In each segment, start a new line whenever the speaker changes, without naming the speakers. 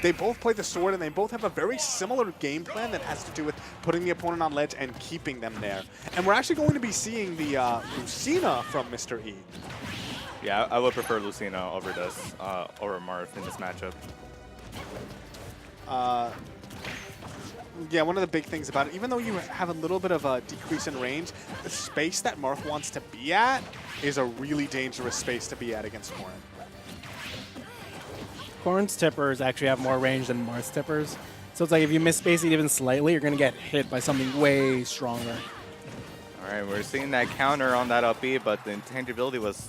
they both play the sword, and they both have a very similar game plan that has to do with putting the opponent on ledge and keeping them there. And we're actually going to be seeing the Lucina from Mr.E.
Yeah, I would prefer Lucina over this, over Marth in this matchup.
Yeah, one of the big things about it, even though you have a little bit of a decrease in range, the space that Marth wants to be at is a really dangerous space to be at against Corrin.
Corrin's tippers actually have more range than Marth's tippers. So it's like if you miss space it even slightly, you're going to get hit by something way stronger.
All right, we're seeing that counter on that up B, but the intangibility was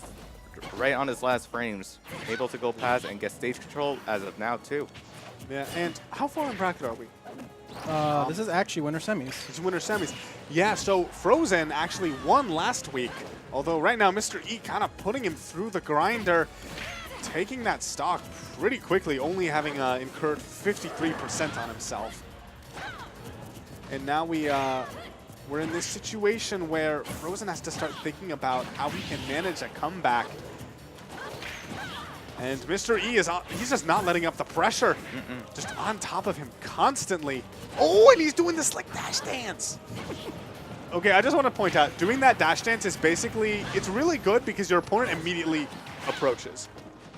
right on his last frames. Able to go past and get stage control as of now, too.
Yeah, and how far in bracket are we?
This is actually winter semis.
It's winter semis. Yeah, so Frozen actually won last week, although right now Mr.E kind of putting him through the grinder, taking that stock pretty quickly, only having incurred 53% on himself. And now we're in this situation where Frozen has to start thinking about how he can manage a comeback. And Mr.E he's just not letting up the pressure. Just on top of him constantly. Oh, and he's doing this like dash dance. Okay, I just want to point out, doing that dash dance is basically, it's really good because your opponent immediately approaches.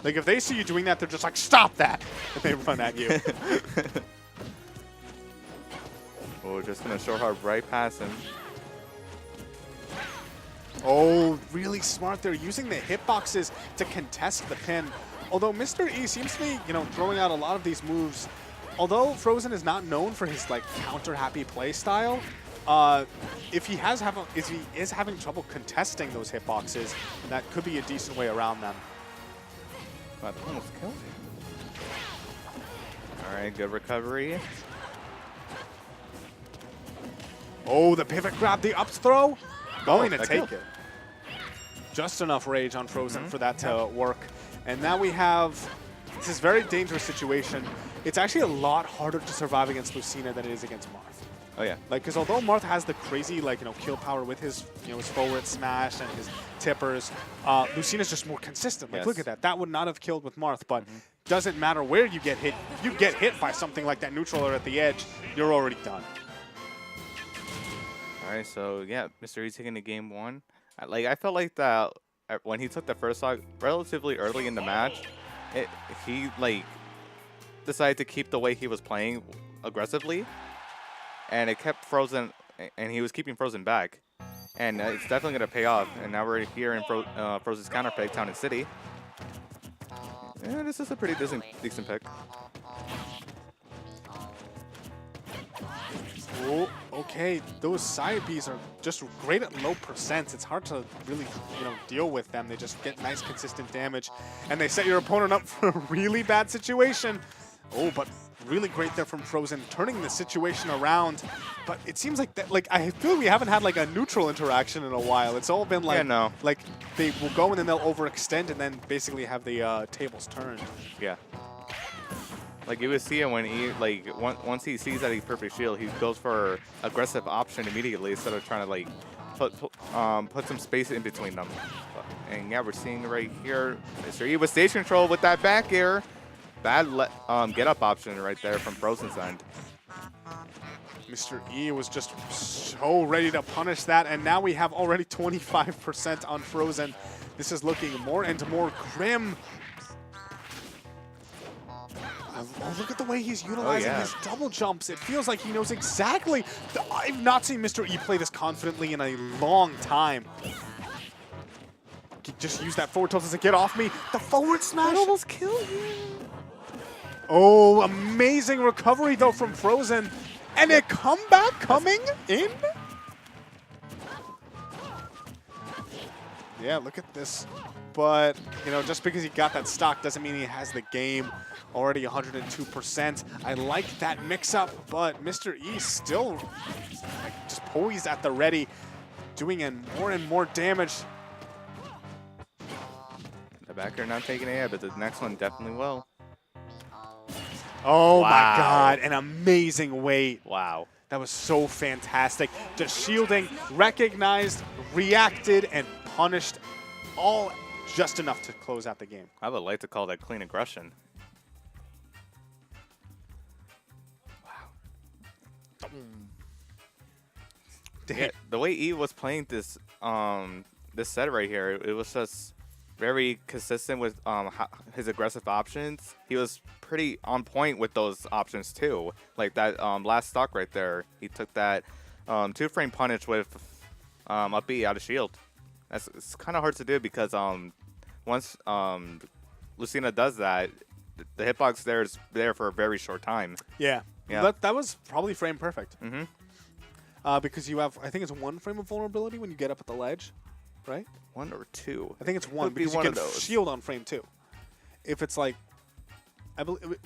Like if they see you doing that, they're just like, stop that, and they run at you.
Oh, just gonna show hard right past him.
Oh, really smart. They're using the hitboxes to contest the pin. Although Mr.E seems to be, throwing out a lot of these moves. Although Frozen is not known for his counter-happy play style, if he is having trouble contesting those hitboxes, that could be a decent way around them.
That almost killed him. All right, good recovery.
Oh, the pivot grab, the up throw. Going to take
killed.
it. Just enough rage on Frozen for that to work. And now we have this very dangerous situation. It's actually a lot harder to survive against Lucina than it is against Marth.
Oh yeah.
Because although Marth has the crazy kill power with his his forward smash and his tippers, Lucina's just more consistent. Like look at that. That would not have killed with Marth, but doesn't matter where you get hit. You get hit by something like that neutral or at the edge, you're already done.
All right, so yeah, Mr.E taking the game one. I felt like that when he took the first stock relatively early in the match, he decided to keep the way he was playing aggressively, and it kept Frozen, and he was keeping Frozen back, and it's definitely gonna pay off. And now we're here in Frozen's counter pick, Town and City. Yeah, this is a pretty decent pick.
Oh, okay, those side Bs are just great at low percents. It's hard to really, deal with them. They just get nice, consistent damage, and they set your opponent up for a really bad situation. Oh, but really great there from Frozen, turning the situation around. But it seems like that, I feel like we haven't had a neutral interaction in a while. It's all been like they will go and then they'll overextend and then basically have the tables turned.
Yeah. You would see it when he, once he sees that he's perfect shield, he goes for aggressive option immediately instead of trying to, put some space in between them. And yeah, we're seeing right here, Mr.E with stage control with that back air. Bad get-up option right there from Frozen's end.
Mr.E was just so ready to punish that, and now we have already 25% on Frozen. This is looking more and more grim. Oh, look at the way he's utilizing his double jumps. It feels like he knows exactly. I've not seen Mr.E play this confidently in a long time. Just use that forward tilt to get off me. The forward smash almost killed you. Oh, amazing recovery, though, from Frozen. And a comeback coming in? Yeah, look at this. But, just because he got that stock doesn't mean he has the game. Already 102%. I like that mix-up, but Mr.E still just poised at the ready, doing more and more damage.
The backer not taking it yet, but the next one definitely will.
Oh my God, an amazing wait.
Wow.
That was so fantastic. Just shielding, recognized, reacted, and punished, all just enough to close out the game.
I would like to call that clean aggression.
Damn.
Yeah, the way E was playing this this set right here, it was just very consistent with his aggressive options. He was pretty on point with those options too. Like that last stock right there, he took that 2-frame punish with up B out of shield. It's kind of hard to do because once Lucina does that, the hitbox there is there for a very short time.
Yeah.
Yeah.
That was probably frame perfect.
Mm-hmm.
Because you have, I think it's 1 frame of vulnerability when you get up at the ledge, right?
1 or 2.
I think it's 1
Could be
because
one
you
of
can
those.
shield on frame 2. If it's like, I believe, right?